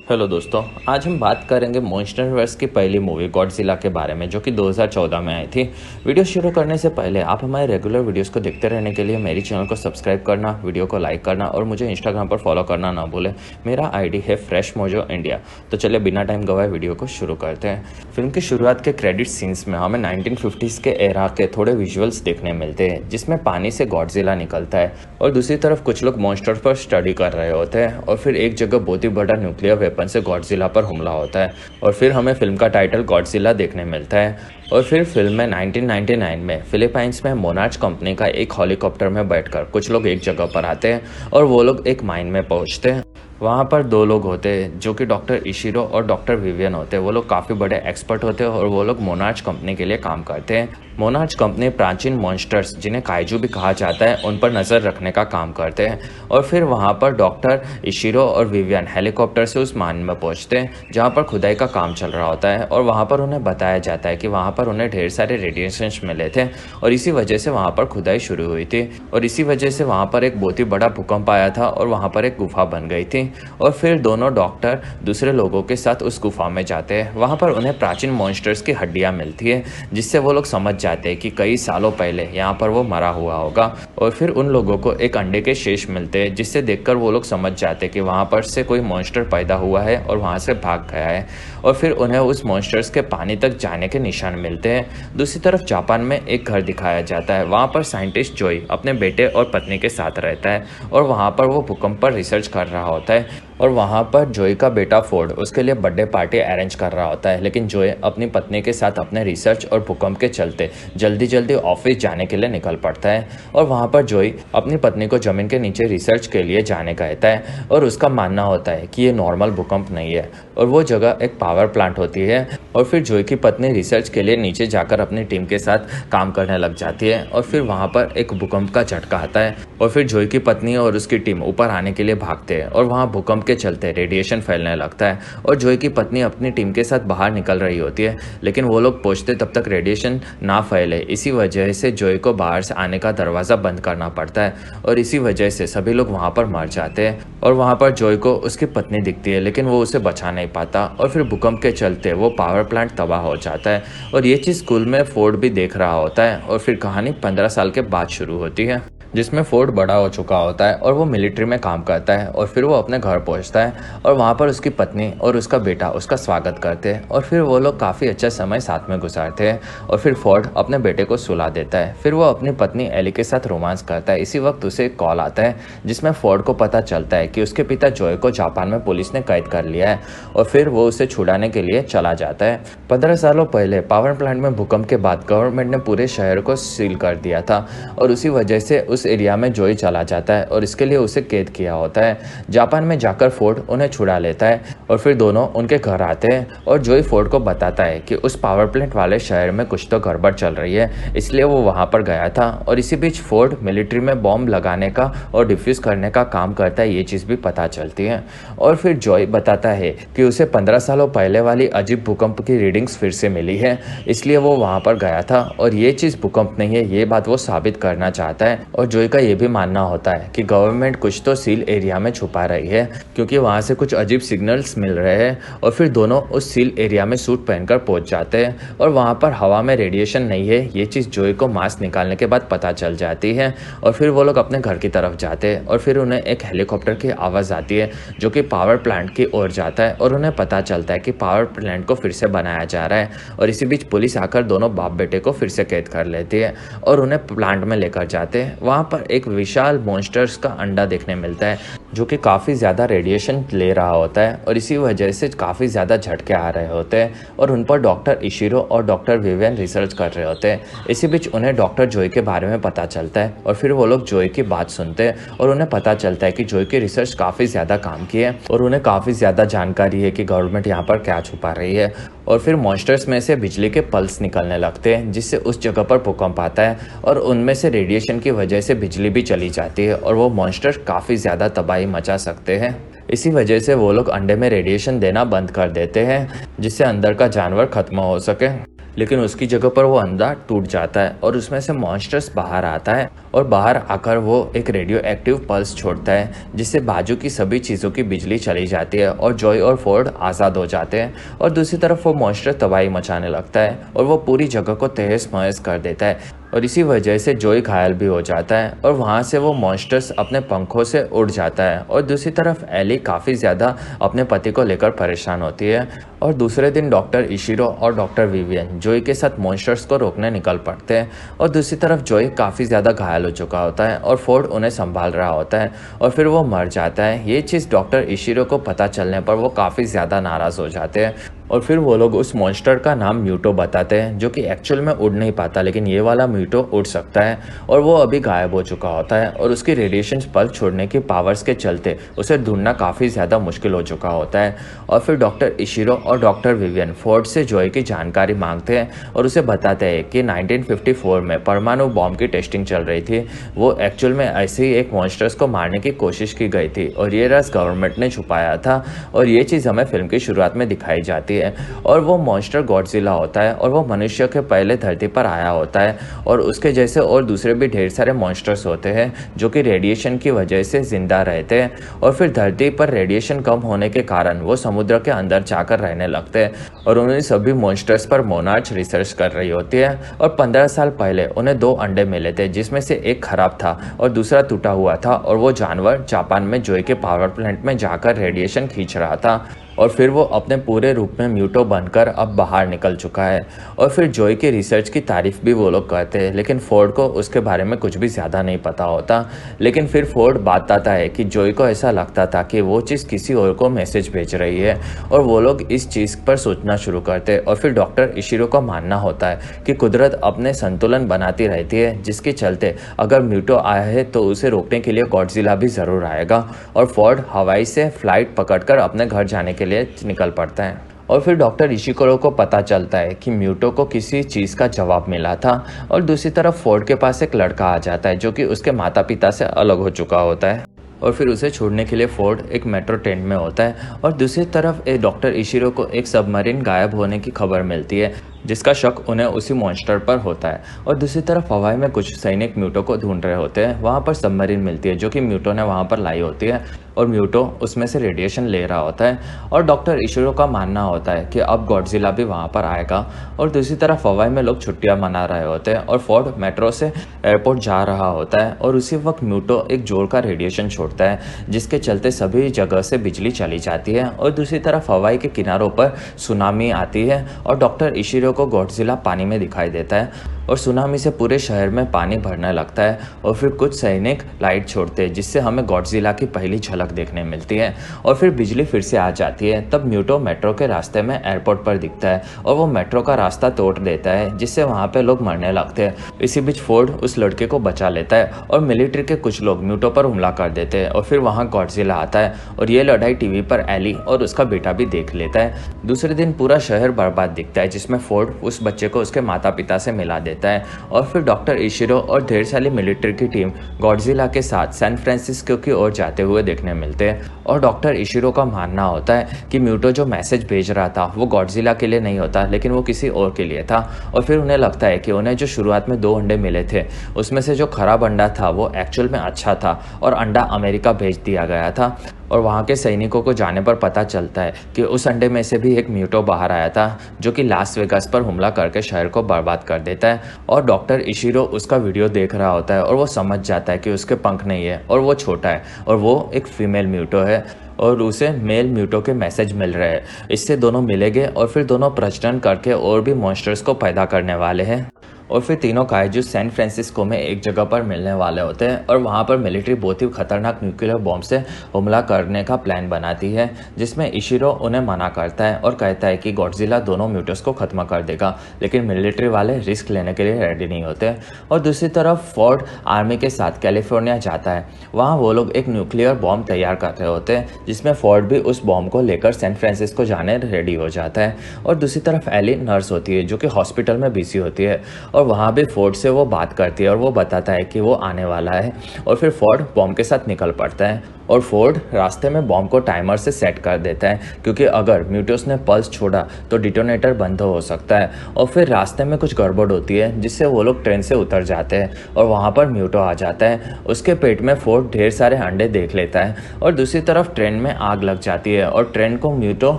Hello दोस्तों, आज हम बात करेंगे मॉन्स्टरवर्स की पहली मूवी गॉडजिला के बारे में, जो कि 2014 में आई थी। वीडियो शुरू करने से पहले आप हमारे रेगुलर वीडियोस को देखते रहने के लिए मेरी चैनल को सब्सक्राइब करना, वीडियो को लाइक करना और मुझे इंस्टाग्राम पर फॉलो करना ना भूलें। मेरा आईडी है फ्रेश मोजो इंडिया। तो चलिए बिना टाइम गवाए वीडियो को शुरू करते हैं। फिल्म की शुरुआत के क्रेडिट सीन्स में हमें 1950s के एरा के थोड़े विजुअल्स देखने मिलते हैं, जिसमें पानी से गॉडजिला निकलता है और दूसरी तरफ कुछ लोग मॉन्स्टर पर स्टडी कर रहे होते हैं और फिर एक जगह बहुत ही बड़ा न्यूक्लियर वेपन से गॉडजिला पर हमला होता है और फिर हमें फिल्म का टाइटल गॉडजिला देखने मिलता है। और फिर फिल्म में 1999 में फिलीपाइंस में मोनार्च कंपनी का एक हेलीकॉप्टर में बैठकर कुछ लोग एक जगह पर आते हैं और वो लोग एक माइन में पहुंचते हैं। वहाँ पर दो लोग होते हैं जो कि डॉक्टर इशिरो और डॉक्टर विवियन होते हैं। वो लोग काफ़ी बड़े एक्सपर्ट होते हैं और वो लोग मोनार्च कंपनी के लिए काम करते हैं। मोनार्च कंपनी प्राचीन मॉन्स्टर्स, जिन्हें काइजू भी कहा जाता है, उन पर नज़र रखने का काम करते हैं। और फिर वहाँ पर डॉक्टर इशिरो और विवियन हेलीकॉप्टर से उस मान में पहुँचते हैं जहाँ पर खुदाई का काम चल रहा होता है और वहाँ पर उन्हें बताया जाता है कि वहाँ पर उन्हें ढेर सारे रेडिएशंस मिले थे और इसी वजह से वहाँ पर खुदाई शुरू हुई थी और इसी वजह से वहाँ पर एक बहुत ही बड़ा भूकंप आया था और वहाँ पर एक गुफा बन गई थी। और फिर दोनों डॉक्टर दूसरे लोगों के साथ उस गुफा में जाते हैं। वहाँ पर उन्हें प्राचीन मॉन्स्टर्स की हड्डियाँ मिलती है, जिससे वो लोग समझ जाते हैं कि कई सालों पहले यहाँ पर वो मरा हुआ होगा। और फिर उन लोगों को एक अंडे के शेष मिलते हैं, जिससे देखकर वो लोग समझ जाते हैं कि वहाँ पर से कोई मॉन्स्टर पैदा हुआ है और वहाँ से भाग गया है। और फिर उन्हें उस मॉन्स्टर्स के पानी तक जाने के निशान मिलते हैं। दूसरी तरफ जापान में एक घर दिखाया जाता है। वहाँ पर साइंटिस्ट जोई अपने बेटे और पत्नी के साथ रहता है और वहाँ पर वो भूकंप पर रिसर्च कर रहा होता है। और वहाँ पर जोई का बेटा फोर्ड उसके लिए बर्थडे पार्टी अरेंज कर रहा होता है, लेकिन जोई अपनी पत्नी के साथ अपने रिसर्च और भूकंप के चलते जल्दी जल्दी ऑफिस जाने के लिए निकल पड़ता है। और वहाँ पर जोई अपनी पत्नी को ज़मीन के नीचे रिसर्च के लिए जाने कहता है और उसका मानना होता है कि ये नॉर्मल भूकंप नहीं है और वो जगह एक पावर प्लांट होती है। और फिर जोई की पत्नी रिसर्च के लिए नीचे जाकर अपनी टीम के साथ काम करने लग जाती है और फिर वहाँ पर एक भूकंप का झटका आता है और फिर जोई की पत्नी और उसकी टीम ऊपर आने के लिए भागते हैं और वहाँ भूकंप के चलते रेडिएशन फैलने लगता है और जोई की पत्नी अपनी टीम के साथ बाहर निकल रही होती है, लेकिन वो लोग पहुंचते तब तक रेडिएशन ना फैले। इसी वजह से जोई को बाहर से आने का दरवाज़ा बंद करना पड़ता है और इसी वजह से सभी लोग वहाँ पर मर जाते हैं। और वहाँ पर जोई को उसकी पत्नी दिखती है, लेकिन वो उसे बचा नहीं पाता और फिर भूकंप के चलते वो पावर प्लांट तबाह हो जाता है और ये चीज़ स्कूल में फोर्ड भी देख रहा होता है। और फिर कहानी 15 साल के बाद शुरू होती है, जिसमें फोर्ड बड़ा हो चुका होता है और वो मिलिट्री में काम करता है। और फिर वो अपने घर पहुंचता है और वहाँ पर उसकी पत्नी और उसका बेटा उसका स्वागत करते हैं और फिर वो लोग काफ़ी अच्छा समय साथ में गुजारते हैं। और फिर फोर्ड अपने बेटे को सुला देता है। फिर वो अपनी पत्नी एली के साथ रोमांस करता है। इसी वक्त उसे एक कॉल आता है जिसमें फोर्ड को पता चलता है कि उसके पिता जोय को जापान में पुलिस ने कैद कर लिया है और फिर वो उसे छुड़ाने के लिए चला जाता है। 15 सालों पहले पावर प्लांट में भूकंप के बाद गवर्नमेंट ने पूरे शहर को सील कर दिया था और उसी वजह से उस एरिया में जोई चला जाता है और इसके लिए उसे कैद किया होता है। जापान में जाकर फोर्ड उन्हें छुड़ा लेता है और फिर दोनों उनके घर आते हैं और जोई फोर्ड को बताता है कि उस पावर प्लांट वाले शहर में कुछ तो गड़बड़ चल रही है, इसलिए वो वहां पर गया था। और इसी बीच फोर्ड मिलिट्री में बॉम्ब लगाने का और डिफ्यूज करने का काम करता है, ये चीज़ भी पता चलती है। और फिर जोई बताता है कि उसे 15 सालों पहले वाली अजीब भूकंप की रीडिंग्स फिर से मिली है, इसलिए वो वहां पर गया था और ये चीज़ भूकंप नहीं है, ये बात वो साबित करना चाहता है। और जोई का ये भी मानना होता है कि गवर्नमेंट कुछ तो सील एरिया में छुपा रही है, क्योंकि वहां से कुछ अजीब सिग्नल्स मिल रहे हैं। और फिर दोनों उस सील एरिया में सूट पहनकर पहुंच जाते हैं और वहां पर हवा में रेडिएशन नहीं है, ये चीज़ जोई को मास्क निकालने के बाद पता चल जाती है। और फिर वो लोग अपने घर की तरफ जाते हैं और फिर उन्हें एक हेलीकॉप्टर की आवाज़ आती है जो कि पावर प्लांट की ओर जाता है और उन्हें पता चलता है कि पावर प्लांट को फिर से बनाया जा रहा है। और इसी बीच पुलिस आकर दोनों बाप बेटे को फिर से कैद कर लेती है और उन्हें प्लांट में लेकर जाते हैं। वहाँ पर एक विशाल मॉन्स्टर्स का अंडा देखने मिलता है जो कि काफ़ी ज़्यादा रेडिएशन ले रहा होता है और इसी वजह से काफ़ी ज़्यादा झटके आ रहे होते हैं और उन पर डॉक्टर इशिरो और डॉक्टर विवियन रिसर्च कर रहे होते हैं। इसी बीच उन्हें डॉक्टर जोई के बारे में पता चलता है और फिर वो लोग जोई की बात सुनते हैं और उन्हें पता चलता है कि जोई की रिसर्च काफ़ी ज़्यादा काम की है और उन्हें काफ़ी ज़्यादा जानकारी है कि गवर्नमेंट यहाँ पर क्या छुपा रही है। और फिर मॉन्स्टर्स में से बिजली के पल्स निकलने लगते हैं, जिससे उस जगह पर भूकंप आता है और उनमें से रेडिएशन की वजह से बिजली भी चली जाती है और वो मॉन्स्टर काफ़ी ज़्यादा तबाही मचा सकते हैं। इसी वजह से वो लोग अंडे में रेडिएशन देना बंद कर देते हैं, जिससे अंदर का जानवर खत्म हो सके। लेकिन उसकी जगह पर वो अंडा टूट जाता है और उसमें से मॉन्स्टर्स बाहर आता है और बाहर आकर वो एक रेडियो एक्टिव पल्स छोड़ता है जिससे बाजू की सभी चीज़ों की बिजली चली जाती है और जॉय और फोर्ड आज़ाद हो जाते हैं। और दूसरी तरफ वो मॉन्स्टर तबाही मचाने लगता है और वो पूरी जगह को तहस महस कर देता है और इसी वजह से जॉय घायल भी हो जाता है और वहाँ से वो मॉन्स्टर्स अपने पंखों से उड़ जाता है। और दूसरी तरफ एली काफ़ी ज़्यादा अपने पति को लेकर परेशान होती है और दूसरे दिन डॉक्टर इशिरो और डॉक्टर विवियन जॉय के साथ मॉन्स्टर्स को रोकने निकल पड़ते हैं। और दूसरी तरफ जॉय काफ़ी ज़्यादा घायल हो चुका होता है और फोर्ड उन्हें संभाल रहा होता है और फिर वो मर जाता है। ये चीज़ डॉक्टर इशिरो को पता चलने पर वो काफ़ी ज़्यादा नाराज़ हो जाते हैं और फिर वो लोग उस मॉन्स्टर का नाम म्यूटो बताते हैं जो कि एक्चुअल में उड़ नहीं पाता, लेकिन ये वाला म्यूटो उड़ सकता है और वो अभी गायब हो चुका होता है और उसकी रेडिएशन पल्स छोड़ने की पावर्स के चलते उसे ढूंढना काफ़ी ज़्यादा मुश्किल हो चुका होता है। और फिर डॉक्टर इशिरो और डॉक्टर विवियन फोर्ड से जॉय की जानकारी मांगते हैं और उसे बताते हैं कि 1954 में परमाणु बॉम्ब की टेस्टिंग चल रही थी। वो एक्चुअल में ऐसे ही एक मॉन्स्टर्स को मारने की कोशिश की गई थी और ये राज गवर्नमेंट ने छुपाया था और ये चीज़ हमें फिल्म की शुरुआत में दिखाई जाती है। और वो मॉन्स्टर गॉडजिला होता है और वो मनुष्य के पहले धरती पर आया होता है और उसके जैसे और दूसरे भी ढेर सारे मॉन्स्टर्स होते हैं जो कि रेडिएशन की वजह से जिंदा रहते हैं और फिर धरती पर रेडिएशन कम होने के कारण वो समुद्र के अंदर जाकर रहने लगते हैं और उन्हें सभी मॉन्स्टर्स पर मोनार्च रिसर्च कर रही होती है। और 15 साल पहले उन्हें 2 अंडे मिले थे जिसमें से एक खराब था और दूसरा टूटा हुआ था और वो जानवर जापान में जॉय के पावर प्लांट में जाकर रेडिएशन खींच रहा था और फिर वो अपने पूरे रूप में म्यूटो बनकर अब बाहर निकल चुका है। और फिर जॉय की रिसर्च की तारीफ भी वो लोग करते हैं, लेकिन फोर्ड को उसके बारे में कुछ भी ज़्यादा नहीं पता होता। लेकिन फिर फोर्ड बताता है कि जॉय को ऐसा लगता था कि वो चीज़ किसी और को मैसेज भेज रही है और वो लोग इस चीज़ पर सोचना शुरू करते हैं। और फिर डॉक्टर इशिरो का मानना होता है कि कुदरत अपने संतुलन बनाती रहती है जिसके चलते अगर म्यूटो आया है तो उसे रोकने के लिए गॉडजिला भी ज़रूर आएगा। और फोर्ड हवाई से फ्लाइट पकड़कर अपने घर जाने के लिए निकल पड़ता है। और फिर डॉक्टर इशिकोरो को पता चलता है कि म्यूटो को किसी चीज़ का जवाब मिला था। और दूसरी तरफ फोर्ड के पास एक लड़का आ जाता है जो कि उसके माता पिता से अलग हो चुका होता है और फिर उसे छोड़ने के लिए फोर्ड एक मेट्रो ट्रेन में होता है। और दूसरी तरफ डॉक्टर इशिरो को एक सबमरीन गायब होने की खबर मिलती है जिसका शक उन्हें उसी मॉन्स्टर पर होता है। और दूसरी तरफ हवाई में कुछ सैनिक म्यूटो को ढूंढ रहे होते हैं। वहाँ पर सबमरीन मिलती है जो कि म्यूटो ने वहाँ पर लाई होती है और म्यूटो उसमें से रेडिएशन ले रहा होता है। और डॉक्टर इशिरो का मानना होता है कि अब गॉडजिला भी वहाँ पर आएगा। और दूसरी तरफ हवाई में लोग छुट्टियाँ मना रहे होते हैं और फोर्ड मेट्रो से एयरपोर्ट जा रहा होता है और उसी वक्त म्यूटो एक जोर का रेडिएशन छोड़ता है जिसके चलते सभी जगह से बिजली चली जाती है। और दूसरी तरफ हवाई के किनारों पर सुनामी आती है और डॉक्टर इशिरो को गॉडजिला पानी में दिखाई देता है और सुनामी से पूरे शहर में पानी भरने लगता है। और फिर कुछ सैनिक लाइट छोड़ते हैं जिससे हमें गॉडजिला की पहली झलक देखने मिलती है। और फिर बिजली फिर से आ जाती है। तब म्यूटो मेट्रो के रास्ते में एयरपोर्ट पर दिखता है और वो मेट्रो का रास्ता तोड़ देता है जिससे वहाँ पे लोग मरने लगते हैं। इसी बीच फोर्ड उस लड़के को बचा लेता है और मिलिट्री के कुछ लोग म्यूटो पर हमला कर देते हैं और फिर वहाँ गॉडजिला आता है और ये लड़ाई टीवी पर एली और उसका बेटा भी देख लेता है। दूसरे दिन पूरा शहर बर्बाद दिखता है जिसमें फोर्ड उस बच्चे को उसके माता पिता से मिला देता है। और फिर डॉक्टर इशिरो और ढेर सारी मिलिट्री की टीम गॉडजिला के साथ सैन फ्रांसिस्को की ओर जाते हुए देखने मिलते हैं। और डॉक्टर इशिरो का मानना होता है कि म्यूटो जो मैसेज भेज रहा था वो गॉडजिला के लिए नहीं होता लेकिन वो किसी और के लिए था। और फिर उन्हें लगता है कि उन्हें जो शुरुआत में 2 अंडे मिले थे उसमें से जो खराब अंडा था वो एक्चुअल में अच्छा था और अंडा अमेरिका भेज दिया गया था। और वहाँ के सैनिकों को जाने पर पता चलता है कि उस अंडे में से भी एक म्यूटो बाहर आया था जो कि लास वेगास पर हमला करके शहर को बर्बाद कर देता है। और डॉक्टर इशिरो उसका वीडियो देख रहा होता है और वो समझ जाता है कि उसके पंख नहीं है और वो छोटा है और वो एक फीमेल म्यूटो है और उसे मेल म्यूटो के मैसेज मिल रहे हैं। इससे दोनों मिलेंगे और फिर दोनों प्रजनन करके और भी मॉन्स्टर्स को पैदा करने वाले हैं। और फिर तीनों काइजू सैन फ्रांसिस्को में एक जगह पर मिलने वाले होते हैं और वहाँ पर मिलिट्री बहुत ही खतरनाक न्यूक्लियर बॉम्ब से हमला करने का प्लान बनाती है जिसमें इशिरो उन्हें मना करता है और कहता है कि गॉडजिला दोनों म्यूटस को खत्म कर देगा, लेकिन मिलिट्री वाले रिस्क लेने के लिए रेडी नहीं होते। और दूसरी तरफ फोर्ड आर्मी के साथ कैलिफोर्निया जाता है। वहाँ वो लोग एक न्यूक्लियर बॉम्ब तैयार कर रहे होते हैं जिसमें फोर्ड भी उस बॉम्ब को लेकर सैन फ्रांसिस्को जाने रेडी हो जाता है। और दूसरी तरफ एली नर्स होती है जो कि हॉस्पिटल में बिजी होती है और वहाँ भी फोर्ड से वो बात करती है और वो बताता है कि वो आने वाला है। और फिर फोर्ड बॉम्ब के साथ निकल पड़ता है और फोर्ड रास्ते में बॉम्ब को टाइमर से सेट कर देता है, क्योंकि अगर म्यूटोस ने पल्स छोड़ा तो डिटोनेटर बंद हो सकता है। और फिर रास्ते में कुछ गड़बड़ होती है जिससे वो लोग ट्रेन से उतर जाते हैं और वहाँ पर म्यूटो आ जाता है। उसके पेट में फोर्ड ढेर सारे अंडे देख लेता है और दूसरी तरफ ट्रेन में आग लग जाती है और ट्रेन को म्यूटो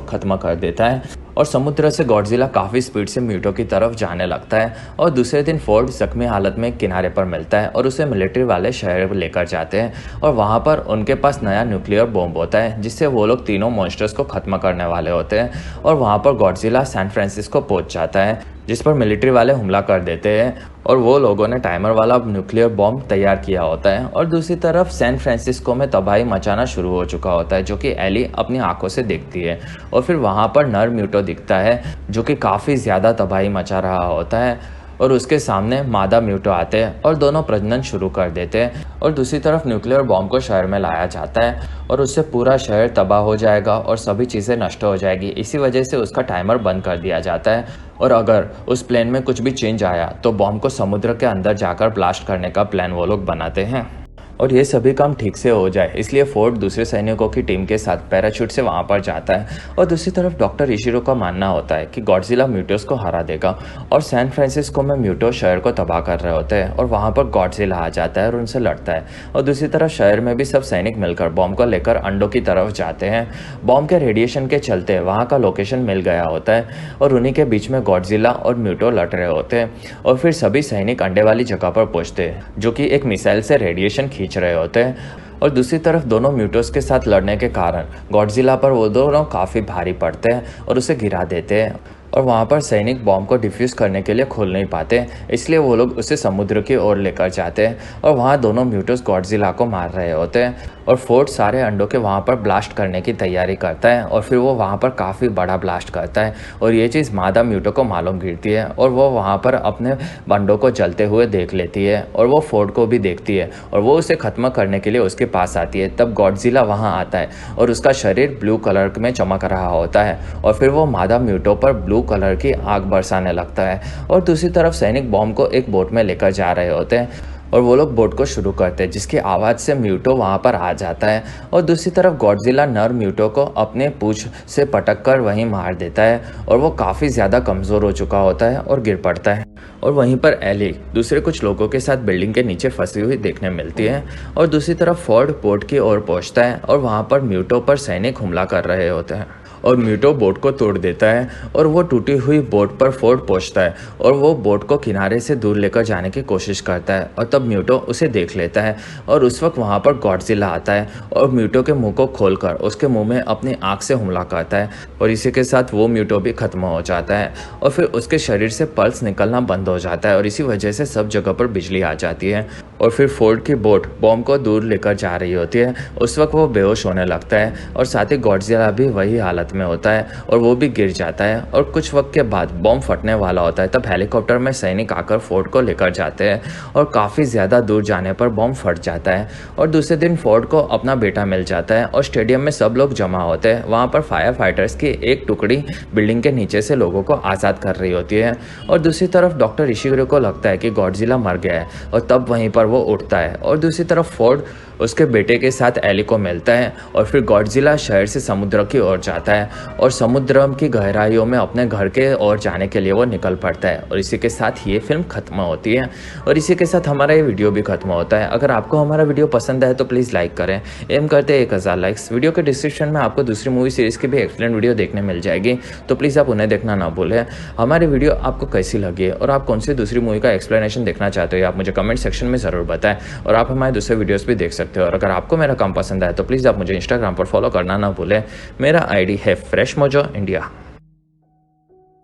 खत्म कर देता है और समुद्र से गॉडजिला काफ़ी स्पीड से म्यूटो की तरफ जाने लगता है। और दूसरे दिन फोर्ड जख्मी हालत में एक किनारे पर मिलता है और उसे मिलिट्री वाले शहर लेकर जाते हैं और वहाँ पर उनके पास नया न्यूक्लियर बॉम्ब होता है जिससे वो लोग तीनों मॉन्स्टर्स को ख़त्म करने वाले होते हैं। और वहाँ पर गॉडजिला सैन फ्रांसिस्को पहुँच जाता है, जिस पर मिलिट्री वाले हमला कर देते हैं और वो लोगों ने टाइमर वाला न्यूक्लियर बॉम्ब तैयार किया होता है। और दूसरी तरफ सैन फ्रांसिस्को में तबाही मचाना शुरू हो चुका होता है, जो कि एली अपनी आंखों से देखती है। और फिर वहाँ पर नर म्यूटो दिखता है जो कि काफ़ी ज़्यादा तबाही मचा रहा होता है और उसके सामने मादा म्यूटो आते हैं और दोनों प्रजनन शुरू कर देते हैं। और दूसरी तरफ न्यूक्लियर बॉम्ब को शहर में लाया जाता है और उससे पूरा शहर तबाह हो जाएगा और सभी चीज़ें नष्ट हो जाएगी। इसी वजह से उसका टाइमर बंद कर दिया जाता है और अगर उस प्लेन में कुछ भी चेंज आया तो बॉम्ब को समुद्र के अंदर जाकर ब्लास्ट करने का प्लान वो लोग बनाते हैं। और ये सभी काम ठीक से हो जाए इसलिए फोर्ड दूसरे सैनिकों की टीम के साथ पैराशूट से वहाँ पर जाता है। और दूसरी तरफ डॉक्टर इशिरो का मानना होता है कि गॉडजिला म्यूटोस को हरा देगा और सैन फ्रांसिस्को में म्यूटो शहर को तबाह कर रहे होते हैं और वहाँ पर गॉडजिला आ जाता है और उनसे लड़ता है। और दूसरी तरफ शहर में भी सब सैनिक मिलकर बॉम्ब को लेकर अंडों की तरफ जाते हैं। बॉम्ब के रेडिएशन के चलते वहाँ का लोकेशन मिल गया होता है और उन्हीं के बीच में गॉडजिला और म्यूटो लड़ रहे होते हैं। और फिर सभी सैनिक अंडे वाली जगह पर पहुँचते हैं जो कि एक मिसाइल से रेडिएशन खींच रहे होते हैं। और दूसरी तरफ दोनों म्यूटोस के साथ लड़ने के कारण गॉडजिला पर वो दोनों काफ़ी भारी पड़ते हैं और उसे गिरा देते हैं। और वहाँ पर सैनिक बॉम्ब को डिफ्यूज़ करने के लिए खोल नहीं पाते, इसलिए वो लोग उसे समुद्र की ओर लेकर जाते हैं और वहाँ दोनों म्यूटोस गॉडजिला को मार रहे होते हैं। और फोर्ड सारे अंडों के वहाँ पर ब्लास्ट करने की तैयारी करता है और फिर वो वहाँ पर काफ़ी बड़ा ब्लास्ट करता है और ये चीज़ मादा म्यूटो को मालूम गिरती है और वो वहाँ पर अपने अंडों को जलते हुए देख लेती है और वो फोर्ड को भी देखती है और वो उसे ख़त्म करने के लिए उसके पास आती है। तब गॉडजिला वहाँ आता है और उसका शरीर ब्लू कलर में चमक रहा होता है और फिर वो मादा म्यूटो पर ब्लू कलर की आग बरसाने लगता है। और दूसरी तरफ सैनिक बॉम्ब को एक बोट में लेकर जा रहे होते हैं और वो लोग बोट को शुरू करते हैं, जिसकी आवाज़ से म्यूटो वहाँ पर आ जाता है। और दूसरी तरफ गॉडजिला नर म्यूटो को अपने पूंछ से पटक कर वहीं मार देता है और वो काफ़ी ज़्यादा कमज़ोर हो चुका होता है और गिर पड़ता है। और वहीं पर एली दूसरे कुछ लोगों के साथ बिल्डिंग के नीचे फंसी हुई देखने मिलती है। और दूसरी तरफ फोर्ड पोर्ट की ओर पहुँचता है और वहाँ पर म्यूटो पर सैनिक हमला कर रहे होते हैं और म्यूटो बोट को तोड़ देता है और वो टूटी हुई बोट पर फोर्ड पहुंचता है और वो बोट को किनारे से दूर लेकर जाने की कोशिश करता है। और तब म्यूटो उसे देख लेता है और उस वक्त वहाँ पर गॉडजिला आता है और म्यूटो के मुंह को खोलकर उसके मुंह में अपनी आँख से हमला करता है और इसी के साथ वो म्यूटो भी खत्म हो जाता है और फिर उसके शरीर से पल्स निकलना बंद हो जाता है और इसी वजह से सब जगह पर बिजली आ जाती है। और फिर फोर्ड की बोट बॉम्ब को दूर लेकर जा रही होती है। उस वक्त वो बेहोश होने लगता है और साथ ही गॉडजिला भी वही हालत में होता है और वो भी गिर जाता है। और कुछ वक्त के बाद बॉम्ब फटने वाला होता है, तब हेलीकॉप्टर में सैनिक आकर फोर्ड को लेकर जाते हैं और काफ़ी ज़्यादा दूर जाने पर बॉम्ब फट जाता है। और दूसरे दिन फोर्ड को अपना बेटा मिल जाता है और स्टेडियम में सब लोग जमा होते हैं। वहाँ पर फायर फाइटर्स की एक टुकड़ी बिल्डिंग के नीचे से लोगों को आज़ाद कर रही होती है। और दूसरी तरफ डॉक्टर इशिरो को लगता है कि गॉडजिला मर गया है और तब वहीं पर वो उठता है। और दूसरी तरफ फोर्ड उसके बेटे के साथ एली को मिलता है और फिर गॉडजिला शहर से समुद्र की ओर जाता है और समुद्र की गहराइयों में अपने घर के ओर जाने के लिए वो निकल पड़ता है। और इसी के साथ ये फिल्म खत्म होती है और इसी के साथ हमारा ये वीडियो भी खत्म होता है। अगर आपको हमारा वीडियो पसंद आए तो प्लीज़ लाइक करें, एम करते हैं 1000 लाइक्स। वीडियो के डिस्क्रिप्शन में आपको दूसरी मूवी सीरीज़ की भी एक्सप्लेन वीडियो देखने मिल जाएगी, तो प्लीज़ आप उन्हें देखना ना भूलें। हमारी वीडियो आपको कैसी लगी और आप कौन सी दूसरी मूवी का एक्सप्लेनेशन देखना चाहते हो आप मुझे कमेंट सेक्शन में ज़रूर बताएं और आप हमारे दूसरे वीडियोज़ भी देख सकते हो। और अगर आपको मेरा काम पसंद आए तो प्लीज़ आप मुझे इंस्टाग्राम पर फॉलो करना ना भूलें। मेरा आईडी है फ्रेश मोजो इंडिया।